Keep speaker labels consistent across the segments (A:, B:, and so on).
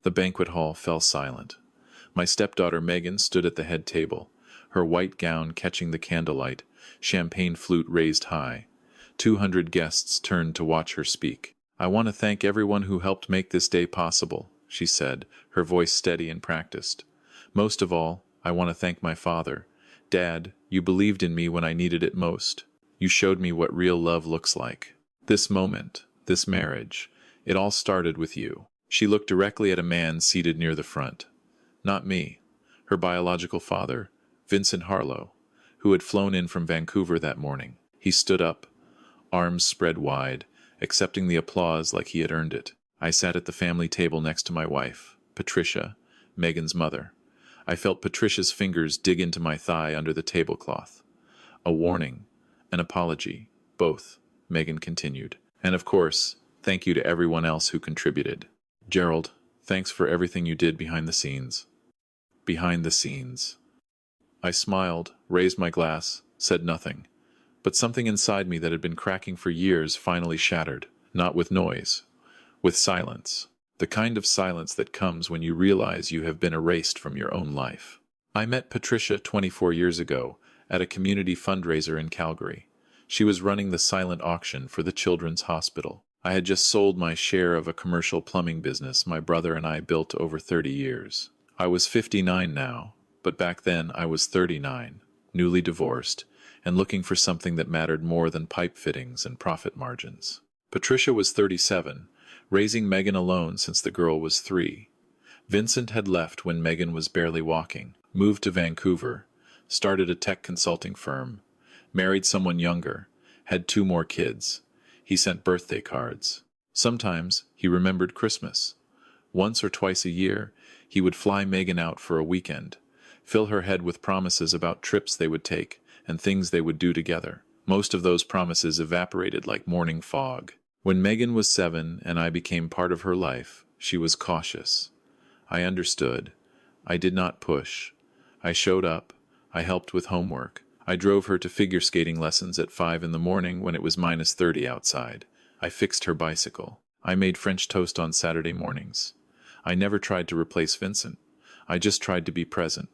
A: The banquet hall fell silent. My stepdaughter Megan stood at the head table, her white gown catching the candlelight, champagne flute raised high. 200 guests turned to watch her speak. "I want to thank everyone who helped make this day possible," she said, her voice steady and practiced. "Most of all, I want to thank my father. Dad, you believed in me when I needed it most. You showed me what real love looks like. This moment, this marriage, it all started with you." She looked directly at a man seated near the front. Not me, her biological father, Vincent Harlow, who had flown in from Vancouver that morning. He stood up, arms spread wide, accepting the applause like he had earned it. I sat at the family table next to my wife, Patricia, Megan's mother. I felt Patricia's fingers dig into my thigh under the tablecloth. A warning, an apology, both, Megan continued. And of course, thank you to everyone else who contributed. Gerald, thanks for everything you did behind the scenes. Behind the scenes. I smiled, raised my glass, said nothing. But something inside me that had been cracking for years finally shattered, not with noise, with silence. The kind of silence that comes when you realize you have been erased from your own life. I met Patricia 24 years ago at a community fundraiser in Calgary. She was running the silent auction for the Children's Hospital. I had just sold my share of a commercial plumbing business my brother and I built over 30 years. I was 59 now, but back then I was 39, newly divorced, and looking for something that mattered more than pipe fittings and profit margins. Patricia was 37, raising Megan alone since the girl was 3. Vincent had left when Megan was barely walking, moved to Vancouver, started a tech consulting firm, married someone younger, had 2 more kids. He sent birthday cards. Sometimes he remembered Christmas. Once or twice a year, he would fly Megan out for a weekend, fill her head with promises about trips they would take and things they would do together. Most of those promises evaporated like morning fog. When Megan was 7 and I became part of her life, she was cautious. I understood. I did not push. I showed up. I helped with homework. I drove her to figure skating lessons at 5 in the morning when it was -30 outside. I fixed her bicycle. I made French toast on Saturday mornings. I never tried to replace Vincent. I just tried to be present.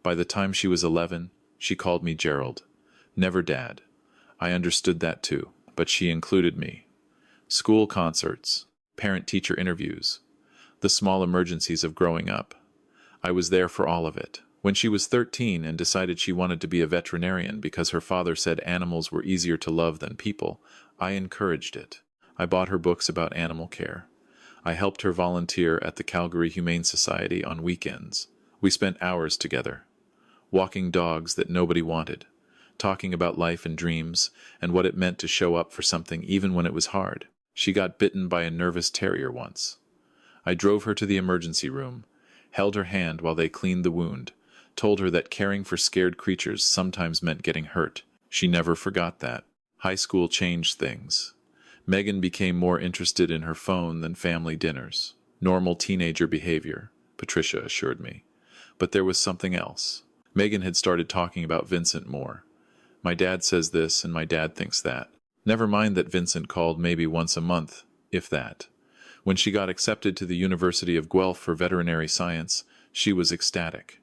A: By the time she was 11, she called me Gerald. Never Dad. I understood that too, but she included me. School concerts, parent-teacher interviews, the small emergencies of growing up. I was there for all of it. When she was 13 and decided she wanted to be a veterinarian because her father said animals were easier to love than people, I encouraged it. I bought her books about animal care. I helped her volunteer at the Calgary Humane Society on weekends. We spent hours together, walking dogs that nobody wanted, talking about life and dreams and what it meant to show up for something even when it was hard. She got bitten by a nervous terrier once. I drove her to the emergency room, held her hand while they cleaned the wound, told her that caring for scared creatures sometimes meant getting hurt. She never forgot that. High school changed things. Megan became more interested in her phone than family dinners. Normal teenager behavior, Patricia assured me. But there was something else. Megan had started talking about Vincent more. My dad says this and my dad thinks that. Never mind that Vincent called maybe once a month, if that. When she got accepted to the University of Guelph for veterinary science, she was ecstatic.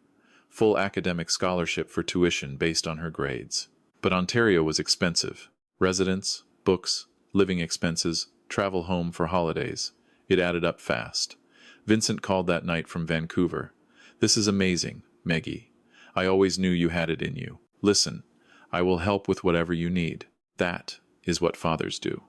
A: Full academic scholarship for tuition based on her grades. But Ontario was expensive. Residence, books, living expenses, travel home for holidays. It added up fast. Vincent called that night from Vancouver. "This is amazing, Meggie. I always knew you had it in you. Listen, I will help with whatever you need." That is what fathers do.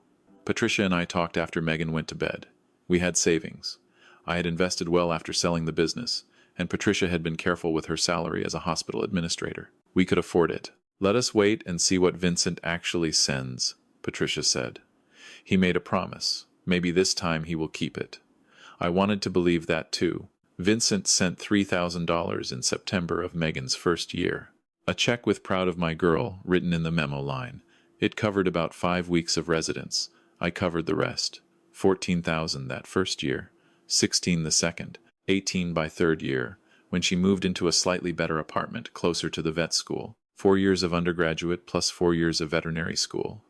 A: Patricia and I talked after Megan went to bed. We had savings. I had invested well after selling the business, and Patricia had been careful with her salary as a hospital administrator. We could afford it. "Let us wait and see what Vincent actually sends," Patricia said. "He made a promise. Maybe this time he will keep it." I wanted to believe that too. Vincent sent $3,000 in September of Megan's first year. A check with "Proud of my girl" written in the memo line. It covered about 5 weeks of residence. I covered the rest. 14,000 that first year, 16 the second, 18 by third year, when she moved into a slightly better apartment closer to the vet school. 4 years of undergraduate plus 4 years of veterinary school.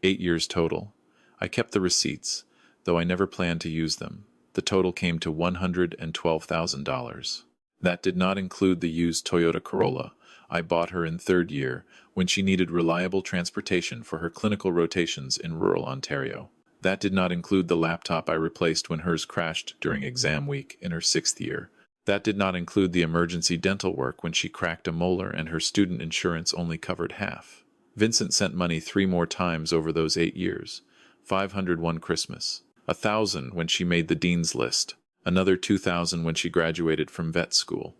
A: 8 years total. I kept the receipts, though I never planned to use them. The total came to $112,000. That did not include the used Toyota Corolla I bought her in third year when she needed reliable transportation for her clinical rotations in rural Ontario. That did not include the laptop I replaced when hers crashed during exam week in her sixth year. That did not include the emergency dental work when she cracked a molar and her student insurance only covered half. Vincent sent money 3 more times over those 8 years. 500 one Christmas. 1,000 when she made the dean's list. Another 2,000 when she graduated from vet school.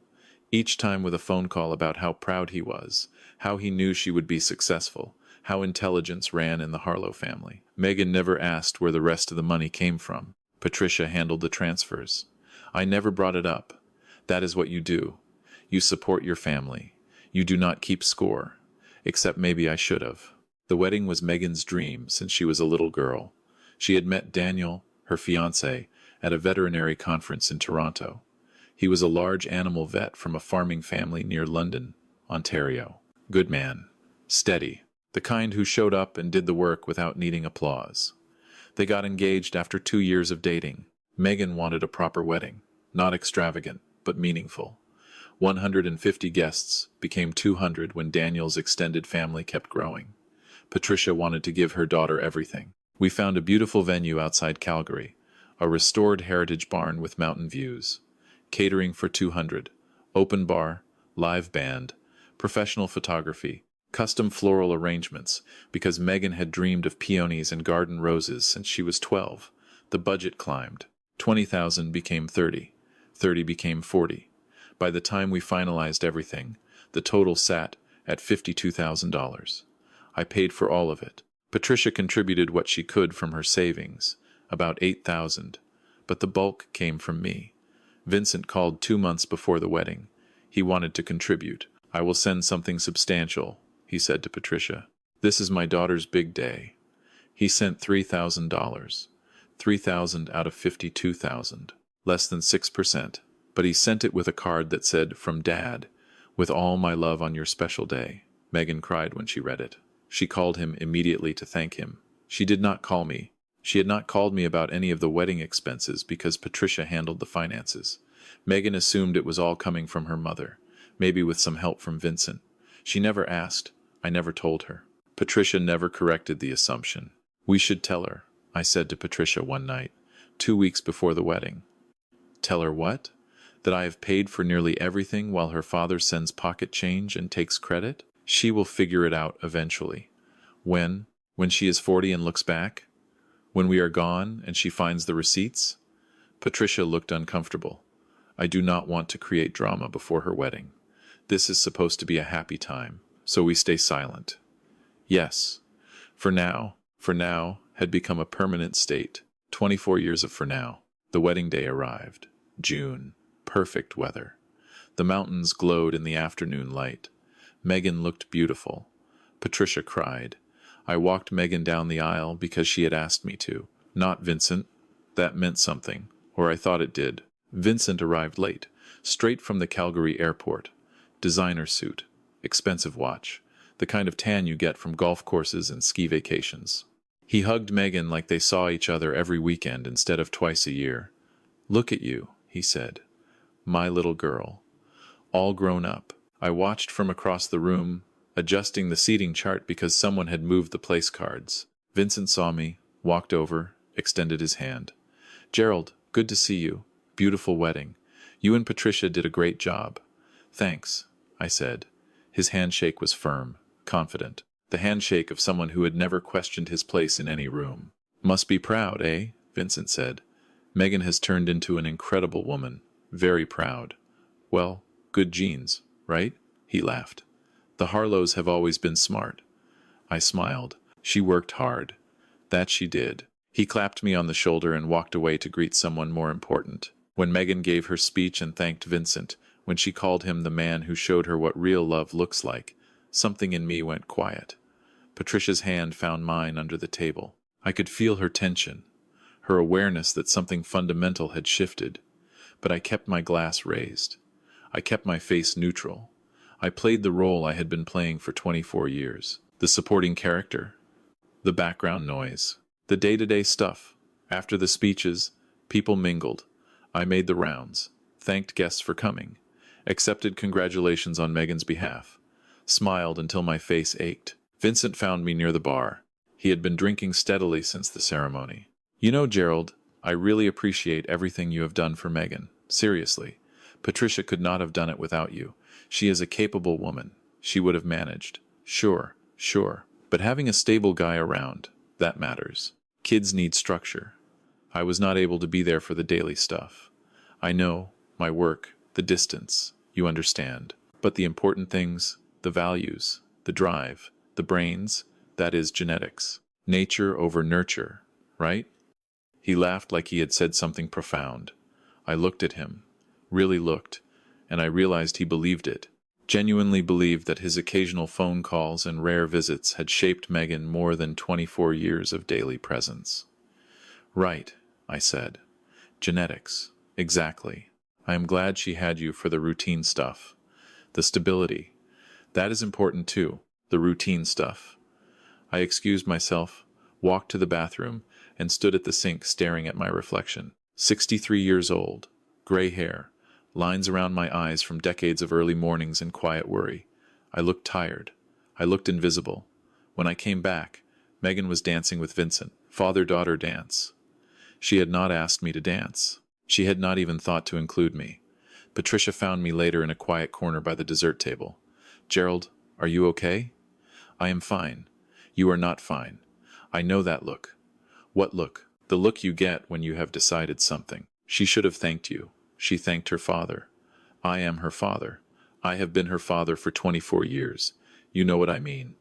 A: Each time with a phone call about how proud he was, how he knew she would be successful, how intelligence ran in the Harlow family. Megan never asked where the rest of the money came from. Patricia handled the transfers. I never brought it up. That is what you do. You support your family. You do not keep score. Except maybe I should have. The wedding was Megan's dream since she was a little girl. She had met Daniel, her fiancé, at a veterinary conference in Toronto. He was a large animal vet from a farming family near London, Ontario. Good man. Steady. The kind who showed up and did the work without needing applause. They got engaged after 2 years of dating. Megan wanted a proper wedding. Not extravagant, but meaningful. 150 guests became 200 when Daniel's extended family kept growing. Patricia wanted to give her daughter everything. We found a beautiful venue outside Calgary, a restored heritage barn with mountain views. Catering for 200, open bar, live band, professional photography, custom floral arrangements, because Megan had dreamed of peonies and garden roses since she was 12. The budget climbed. 20,000 became 30. 30 became 40. By the time we finalized everything, the total sat at $52,000. I paid for all of it. Patricia contributed what she could from her savings, about 8,000, but the bulk came from me. Vincent called 2 months before the wedding. He wanted to contribute. I will send something substantial, he said to Patricia. This is my daughter's big day. He sent $3,000. 3,000 out of 52,000. Less than 6%. But he sent it with a card that said, "From Dad, with all my love on your special day." Megan cried when she read it. She called him immediately to thank him. She did not call me. She had not called me about any of the wedding expenses because Patricia handled the finances. Megan assumed it was all coming from her mother, maybe with some help from Vincent. She never asked. I never told her. Patricia never corrected the assumption. We should tell her, I said to Patricia one night, 2 weeks before the wedding. Tell her what? That I have paid for nearly everything while her father sends pocket change and takes credit? She will figure it out eventually. When she is 40 and looks back? When we are gone and she finds the receipts? Patricia looked uncomfortable. I do not want to create drama before her wedding. This is supposed to be a happy time, so we stay silent. Yes. For now had become a permanent state. 24 years of for now. The wedding day arrived. June. Perfect weather. The mountains glowed in the afternoon light. Megan looked beautiful. Patricia cried. I walked Megan down the aisle because she had asked me to. Not Vincent. That meant something, or I thought it did. Vincent arrived late, straight from the Calgary airport. Designer suit. Expensive watch. The kind of tan you get from golf courses and ski vacations. He hugged Megan like they saw each other every weekend instead of twice a year. Look at you, he said. My little girl. All grown up. I watched from across the room, adjusting the seating chart because someone had moved the place cards. Vincent saw me, walked over, extended his hand. Gerald, good to see you. Beautiful wedding. You and Patricia did a great job. Thanks, I said. His handshake was firm, confident. The handshake of someone who had never questioned his place in any room. Must be proud, eh? Vincent said. Megan has turned into an incredible woman. Very proud. Well, good genes, right? He laughed. The Harlows have always been smart. I smiled. She worked hard. That she did. He clapped me on the shoulder and walked away to greet someone more important. When Megan gave her speech and thanked Vincent, when she called him the man who showed her what real love looks like, something in me went quiet. Patricia's hand found mine under the table. I could feel her tension, her awareness that something fundamental had shifted. But I kept my glass raised. I kept my face neutral. I played the role I had been playing for 24 years. The supporting character. The background noise. The day-to-day stuff. After the speeches, People mingled. I made the rounds, thanked guests for coming, accepted congratulations on Megan's behalf, smiled until my face ached. Vincent found me near the bar. He had been drinking steadily since the ceremony. "You know, Gerald, I really appreciate everything you have done for Megan. Seriously. Patricia could not have done it without you. She is a capable woman. She would have managed. Sure, sure. But having a stable guy around, that matters. Kids need structure. I was not able to be there for the daily stuff. I know, my work, the distance, you understand. But the important things, the values, the drive, the brains, that is genetics. Nature over nurture, right?" He laughed like he had said something profound. I looked at him, really looked, and I realized he believed it. Genuinely believed that his occasional phone calls and rare visits had shaped Megan more than 24 years of daily presence. "Right," I said. "Genetics. Exactly. I am glad she had you for the routine stuff. The stability. That is important too, the routine stuff." I excused myself, walked to the bathroom, and stood at the sink staring at my reflection. 63 years old, gray hair, lines around my eyes from decades of early mornings and quiet worry. I looked tired. I looked invisible. When I came back, Megan was dancing with Vincent, father-daughter dance. She had not asked me to dance. She had not even thought to include me. Patricia found me later in a quiet corner by the dessert table. "Gerald, are you okay?" "I am fine." "You are not fine. I know that look." "What look?" "The look you get when you have decided something." She should have thanked you. She thanked her father. I am her father. I have been her father for 24 years. You know what I mean.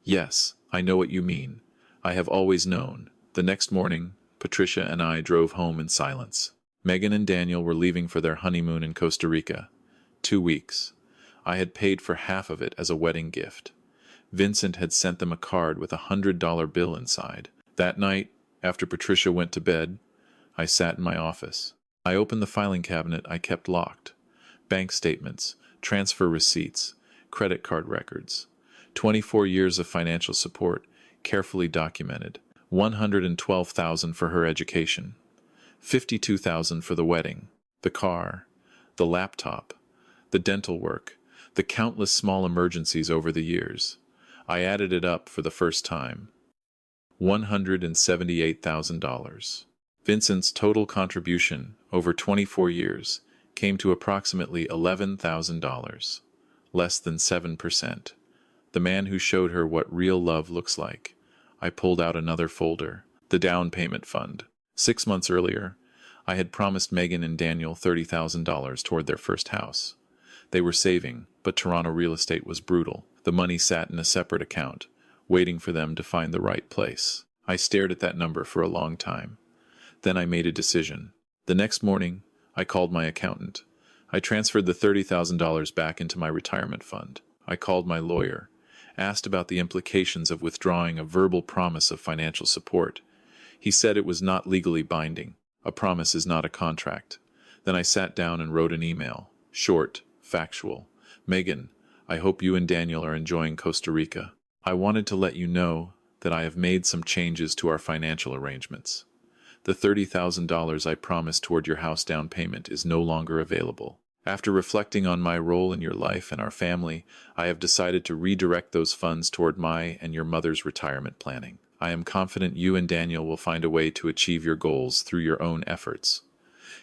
A: Yes, I know what you mean. I have always known. The next morning, Patricia and I drove home in silence. Megan and Daniel were leaving for their honeymoon in Costa Rica. 2 weeks. I had paid for half of it as a wedding gift. Vincent had sent them a card with $100 bill inside. That night, after Patricia went to bed, I sat in my office. I opened the filing cabinet I kept locked. Bank statements, transfer receipts, credit card records. 24 years of financial support, carefully documented. $112,000 for her education. $52,000 for the wedding, the car, the laptop, the dental work, the countless small emergencies over the years. I added it up for the first time. $178,000. Vincent's total contribution over 24 years came to approximately $11,000, less than 7%. The man who showed her what real love looks like. I pulled out another folder, the down payment fund. 6 months earlier, I had promised Megan and Daniel $30,000 toward their first house. They were saving, but Toronto real estate was brutal. The money sat in a separate account, waiting for them to find the right place. I stared at that number for a long time. Then I made a decision. The next morning, I called my accountant. I transferred the $30,000 back into my retirement fund. I called my lawyer, asked about the implications of withdrawing a verbal promise of financial support. He said it was not legally binding. A promise is not a contract. Then I sat down and wrote an email. Short, factual. "Megan, I hope you and Daniel are enjoying Costa Rica. I wanted to let you know that I have made some changes to our financial arrangements. The $30,000 I promised toward your house down payment is no longer available. After reflecting on my role in your life and our family, I have decided to redirect those funds toward my and your mother's retirement planning. I am confident you and Daniel will find a way to achieve your goals through your own efforts.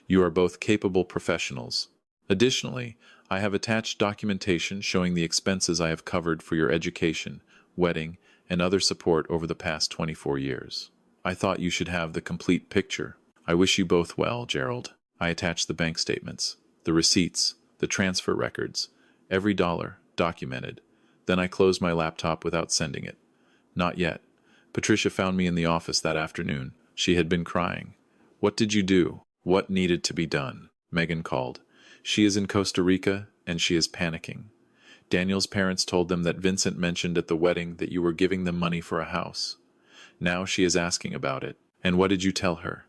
A: You are both capable professionals. Additionally, I have attached documentation showing the expenses I have covered for your education, wedding, and other support over the past 24 years. I thought you should have the complete picture. I wish you both well, Gerald." I attached the bank statements, the receipts, the transfer records, every dollar, documented. Then I closed my laptop without sending it. Not yet. Patricia found me in the office that afternoon. She had been crying. "What did you do? What needed to be done?" Megan called. "She is in Costa Rica, and she is panicking. Daniel's parents told them that Vincent mentioned at the wedding that you were giving them money for a house. Now she is asking about it. And what did you tell her?"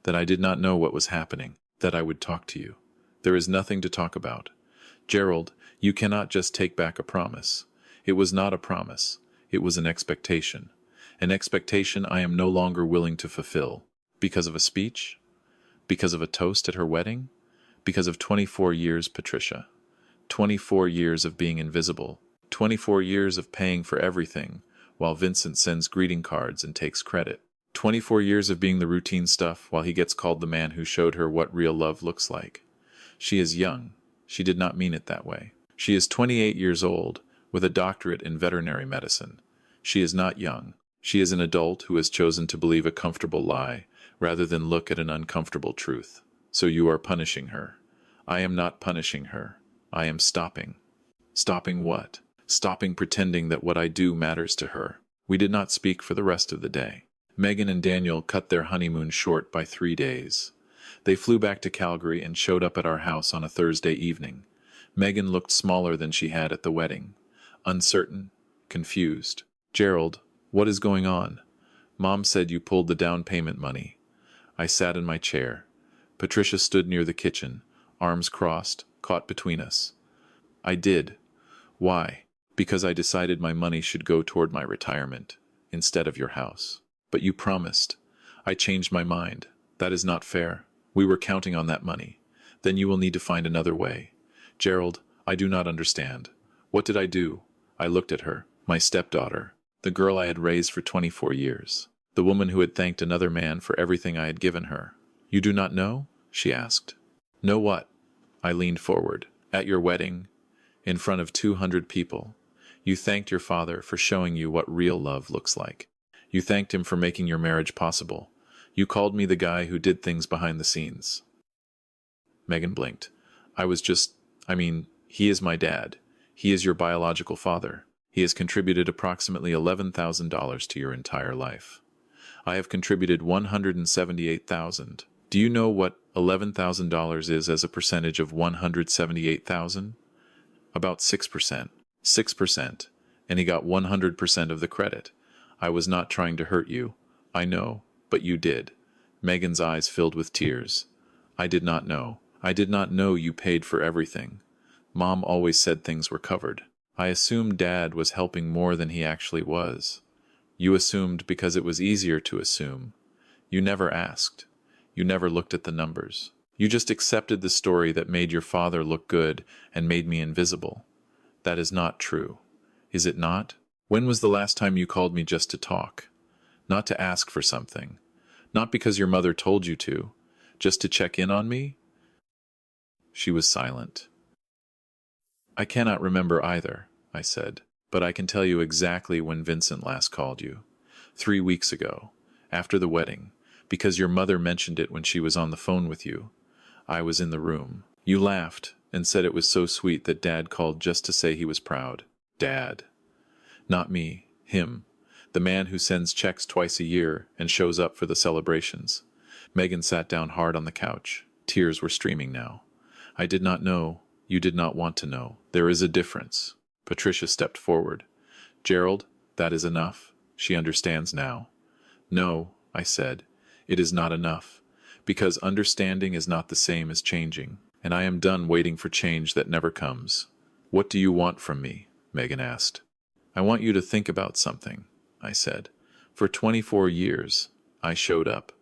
A: "That I did not know what was happening. That I would talk to you." "There is nothing to talk about. Gerald, you cannot just take back a promise. It was not a promise. It was an expectation. An expectation I am no longer willing to fulfill. Because of a speech?" Because of a toast at her wedding? Because of 24 years, Patricia. 24 years of being invisible. 24 years of paying for everything, while Vincent sends greeting cards and takes credit. 24 years of being the routine stuff while he gets called the man who showed her what real love looks like. She is young. She did not mean it that way. She is 28 years old, with a doctorate in veterinary medicine. She is not young. She is an adult who has chosen to believe a comfortable lie, rather than look at an uncomfortable truth. So you are punishing her. I am not punishing her. I am stopping. Stopping what? Stopping pretending that what I do matters to her. We did not speak for the rest of the day. Megan and Daniel cut their honeymoon short by 3 days. They flew back to Calgary and showed up at our house on a Thursday evening. Megan looked smaller than she had at the wedding. Uncertain, confused. Gerald, what is going on? Mom said you pulled the down payment money. I sat in my chair. Patricia stood near the kitchen, arms crossed, caught between us. I did. Why? Because I decided my money should go toward my retirement, instead of your house. But you promised. I changed my mind. That is not fair. We were counting on that money. Then you will need to find another way. Gerald, I do not understand. What did I do? I looked at her, my stepdaughter, the girl I had raised for 24 years, the woman who had thanked another man for everything I had given her. You do not know? She asked. Know what? I leaned forward. At your wedding, in front of 200 people, you thanked your father for showing you what real love looks like. You thanked him for making your marriage possible. You called me the guy who did things behind the scenes. Megan blinked. He is my dad. He is your biological father. He has contributed approximately $11,000 to your entire life. I have contributed $178,000. Do you know what $11,000 is as a percentage of $178,000? About 6%. 6%. And he got 100% of the credit. I was not trying to hurt you. I know, but you did. Megan's eyes filled with tears. I did not know. I did not know you paid for everything. Mom always said things were covered. I assumed Dad was helping more than he actually was. You assumed because it was easier to assume. You never asked. You never looked at the numbers. You just accepted the story that made your father look good and made me invisible. That is not true. Is it not? When was the last time you called me just to talk? Not to ask for something. Not because your mother told you to. Just to check in on me? She was silent. I cannot remember either, I said, but I can tell you exactly when Vincent last called you. 3 weeks ago, after the wedding, because your mother mentioned it when she was on the phone with you. I was in the room. You laughed and said it was so sweet that Dad called just to say he was proud. Dad. Not me, him. The man who sends checks twice a year and shows up for the celebrations. Megan sat down hard on the couch. Tears were streaming now. I did not know. You did not want to know. There is a difference. Patricia stepped forward. Gerald, that is enough. She understands now. No, I said. It is not enough. Because understanding is not the same as changing. And I am done waiting for change that never comes. What do you want from me? Megan asked. I want you to think about something, I said. For 24 years, I showed up.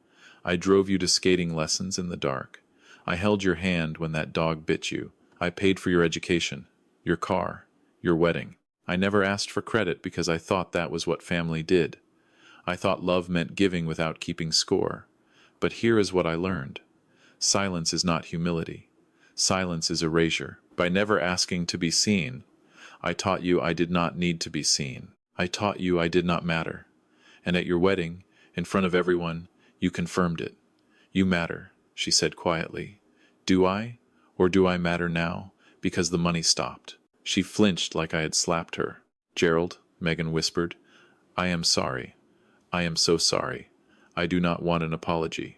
A: I drove you to skating lessons in the dark. I held your hand when that dog bit you. I paid for your education, your car, your wedding. I never asked for credit because I thought that was what family did. I thought love meant giving without keeping score. But here is what I learned. Silence is not humility. Silence is erasure. By never asking to be seen, I taught you I did not need to be seen. I taught you I did not matter. And at your wedding, in front of everyone, you confirmed it. You matter, she said quietly. Do I? Or do I matter now, because the money stopped? She flinched like I had slapped her. Gerald, Megan whispered, I am sorry. I am so sorry. I do not want an apology.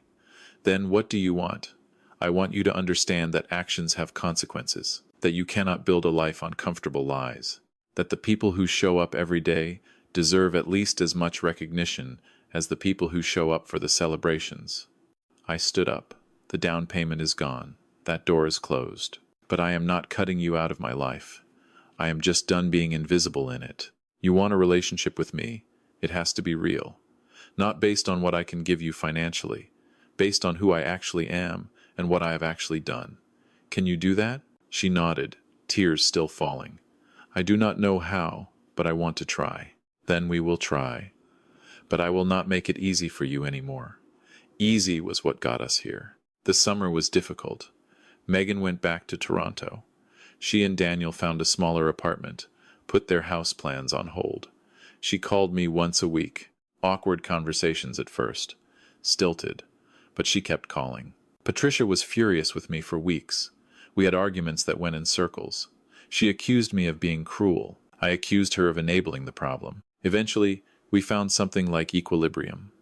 A: Then what do you want? I want you to understand that actions have consequences, that you cannot build a life on comfortable lies, that the people who show up every day deserve at least as much recognition as the people who show up for the celebrations. I stood up. The down payment is gone. That door is closed. But I am not cutting you out of my life. I am just done being invisible in it. You want a relationship with me? It has to be real. Not based on what I can give you financially, based on who I actually am and what I have actually done. Can you do that? She nodded, tears still falling. I do not know how, but I want to try. Then we will try. But I will not make it easy for you anymore. Easy was what got us here. The summer was difficult. Megan went back to Toronto. She and Daniel found a smaller apartment, put their house plans on hold. She called me once a week. Awkward conversations at first. Stilted. But she kept calling. Patricia was furious with me for weeks. We had arguments that went in circles. She accused me of being cruel. I accused her of enabling the problem. Eventually, we found something like equilibrium.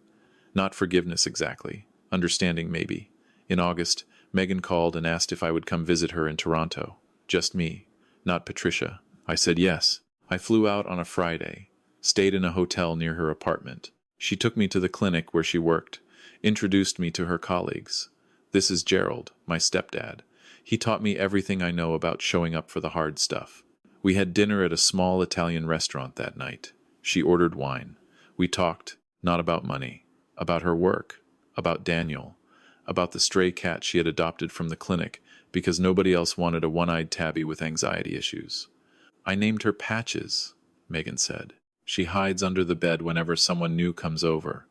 A: Not forgiveness exactly. Understanding maybe. In August, Megan called and asked if I would come visit her in Toronto. Just me, not Patricia. I said yes. I flew out on a Friday, stayed in a hotel near her apartment. She took me to the clinic where she worked, introduced me to her colleagues. This is Gerald, my stepdad. He taught me everything I know about showing up for the hard stuff. We had dinner at a small Italian restaurant that night. She ordered wine. We talked, not about money, about her work, about Daniel, about the stray cat she had adopted from the clinic because nobody else wanted a one-eyed tabby with anxiety issues. I named her Patches, Megan said. She hides under the bed whenever someone new comes over.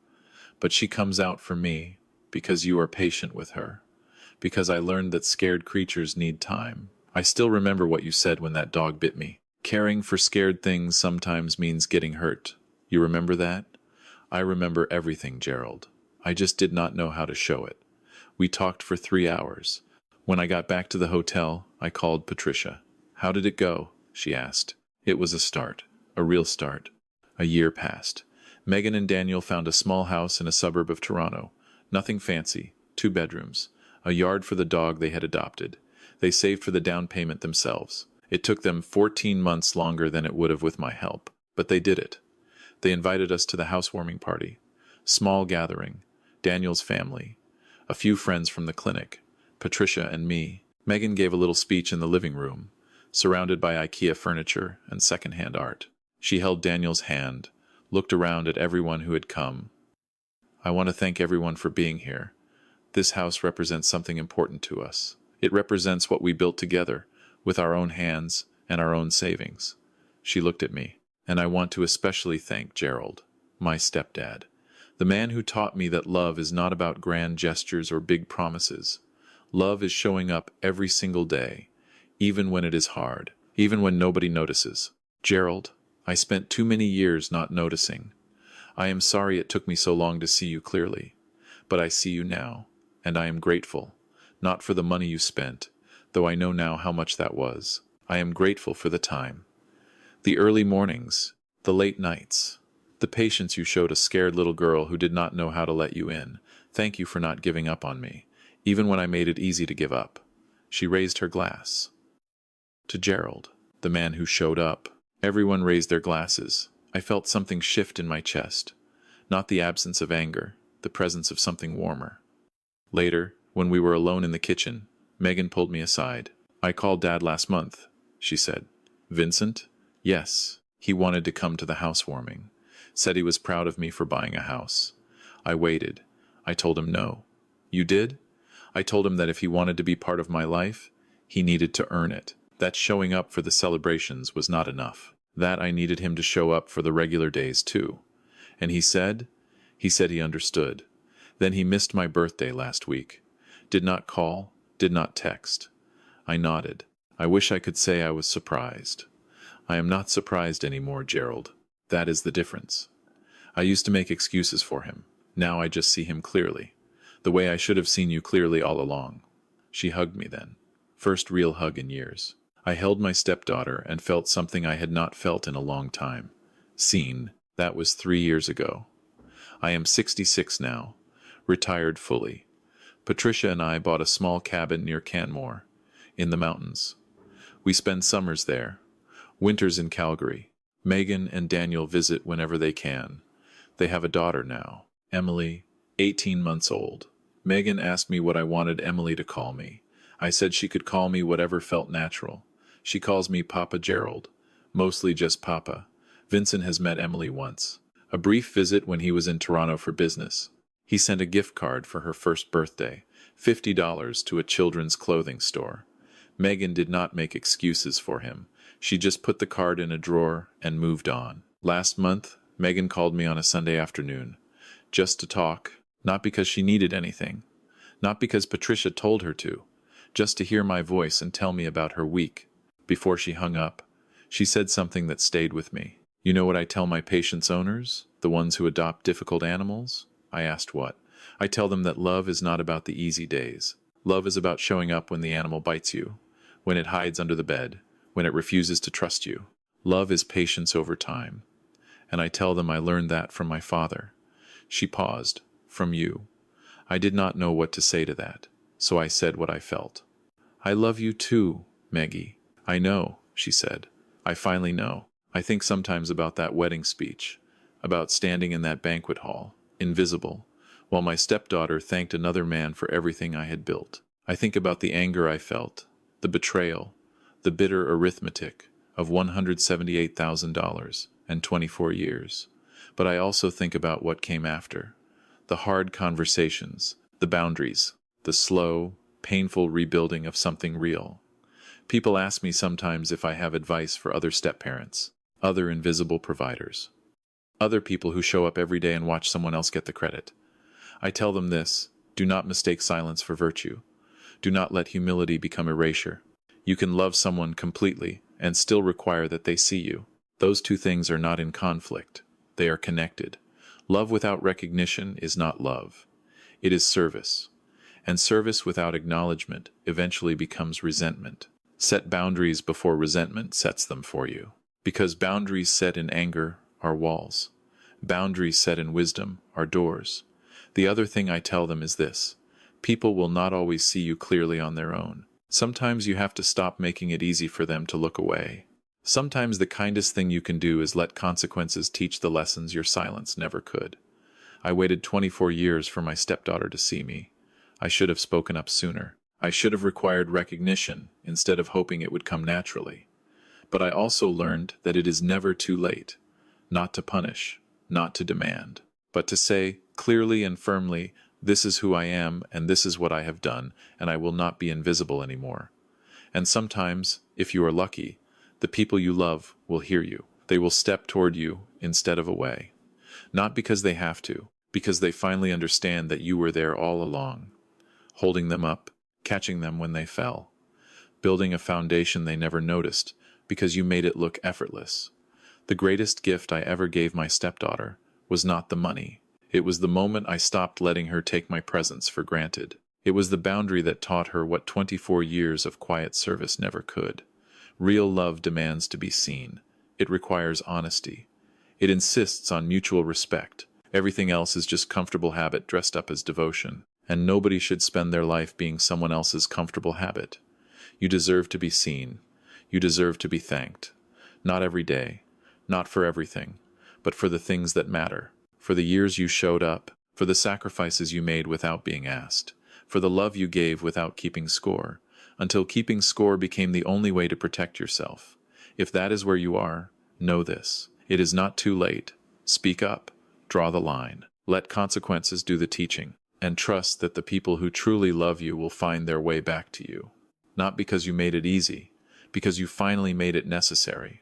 A: But she comes out for me because you are patient with her. Because I learned that scared creatures need time. I still remember what you said when that dog bit me. Caring for scared things sometimes means getting hurt. You remember that? I remember everything, Gerald. I just did not know how to show it. We talked for 3 hours. When I got back to the hotel, I called Patricia. How did it go? She asked. It was a start. A real start. A year passed. Megan and Daniel found a small house in a suburb of Toronto. Nothing fancy. 2 bedrooms. A yard for the dog they had adopted. They saved for the down payment themselves. It took them 14 months longer than it would have with my help. But they did it. They invited us to the housewarming party. Small gathering. Daniel's family. A few friends from the clinic. Patricia and me. Megan gave a little speech in the living room, surrounded by IKEA furniture and second-hand art. She held Daniel's hand, looked around at everyone who had come. I want to thank everyone for being here. This house represents something important to us. It represents what we built together, with our own hands and our own savings. She looked at me, and I want to especially thank Gerald, my stepdad, the man who taught me that love is not about grand gestures or big promises. Love is showing up every single day, even when it is hard, even when nobody notices. Gerald, I spent too many years not noticing. I am sorry it took me so long to see you clearly, but I see you now, and I am grateful, not for the money you spent, though I know now how much that was. I am grateful for the time. The early mornings, the late nights, the patience you showed a scared little girl who did not know how to let you in. Thank you for not giving up on me, even when I made it easy to give up. She raised her glass. To Gerald, the man who showed up. Everyone raised their glasses. I felt something shift in my chest. Not the absence of anger, the presence of something warmer. Later, when we were alone in the kitchen, Megan pulled me aside. I called Dad last month, she said. Vincent? Yes. He wanted to come to the housewarming. Said he was proud of me for buying a house. I waited. I told him no. You did? I told him that if he wanted to be part of my life, he needed to earn it. That showing up for the celebrations was not enough. That I needed him to show up for the regular days too. And he said he understood. Then he missed my birthday last week. Did not call, did not text. I nodded. I wish I could say I was surprised. I am not surprised anymore, Gerald. That is the difference. I used to make excuses for him. Now I just see him clearly. The way I should have seen you clearly all along. She hugged me then. First real hug in years. I held my stepdaughter and felt something I had not felt in a long time. Seen. That was 3 years ago. I am 66 now. Retired fully. Patricia and I bought a small cabin near Canmore, in the mountains. We spend summers there. Winters in Calgary. Megan and Daniel visit whenever they can. They have a daughter now, Emily, 18 months old. Megan asked me what I wanted Emily to call me. I said she could call me whatever felt natural. She calls me Papa Gerald, mostly just Papa. Vincent has met Emily once. A brief visit when he was in Toronto for business. He sent a gift card for her first birthday, $50 to a children's clothing store. Megan did not make excuses for him. She just put the card in a drawer and moved on. Last month, Megan called me on a Sunday afternoon, just to talk, not because she needed anything, not because Patricia told her to, just to hear my voice and tell me about her week. Before she hung up, she said something that stayed with me. "You know what I tell my patients' owners, the ones who adopt difficult animals?" I asked what. "I tell them that love is not about the easy days. Love is about showing up when the animal bites you, when it hides under the bed, when it refuses to trust you. Love is patience over time." And I tell them I learned that from my father. She paused. "From you." I did not know what to say to that, so I said what I felt. "I love you too, Maggie." "I know," she said. "I finally know. I think sometimes about that wedding speech, about standing in that banquet hall, invisible, while my stepdaughter thanked another man for everything I had built. I think about the anger I felt, the betrayal, the bitter arithmetic of $178,000 and 24 years. But I also think about what came after, the hard conversations, the boundaries, the slow, painful rebuilding of something real. People ask me sometimes if I have advice for other step-parents, other invisible providers, other people who show up every day and watch someone else get the credit. I tell them this: do not mistake silence for virtue. Do not let humility become erasure. You can love someone completely and still require that they see you. Those two things are not in conflict. They are connected. Love without recognition is not love. It is service. And service without acknowledgement eventually becomes resentment. Set boundaries before resentment sets them for you. Because boundaries set in anger are walls. Boundaries set in wisdom are doors. The other thing I tell them is this: people will not always see you clearly on their own. Sometimes you have to stop making it easy for them to look away. Sometimes the kindest thing you can do is let consequences teach the lessons your silence never could. I waited 24 years for my stepdaughter to see me. I should have spoken up sooner. I should have required recognition instead of hoping it would come naturally. But I also learned that it is never too late, not to punish, not to demand, but to say clearly and firmly, "This is who I am, and this is what I have done, and I will not be invisible anymore." And sometimes, if you are lucky, the people you love will hear you. They will step toward you instead of away. Not because they have to, because they finally understand that you were there all along, holding them up, catching them when they fell, building a foundation they never noticed because you made it look effortless. The greatest gift I ever gave my stepdaughter was not the money. It was the moment I stopped letting her take my presence for granted. It was the boundary that taught her what 24 years of quiet service never could. Real love demands to be seen. It requires honesty. It insists on mutual respect. Everything else is just comfortable habit dressed up as devotion. And nobody should spend their life being someone else's comfortable habit. You deserve to be seen. You deserve to be thanked. Not every day, not for everything, but for the things that matter. For the years you showed up, for the sacrifices you made without being asked, for the love you gave without keeping score, until keeping score became the only way to protect yourself. If that is where you are, know this: it is not too late. Speak up. Draw the line. Let consequences do the teaching. And trust that the people who truly love you will find their way back to you. Not because you made it easy, because you finally made it necessary.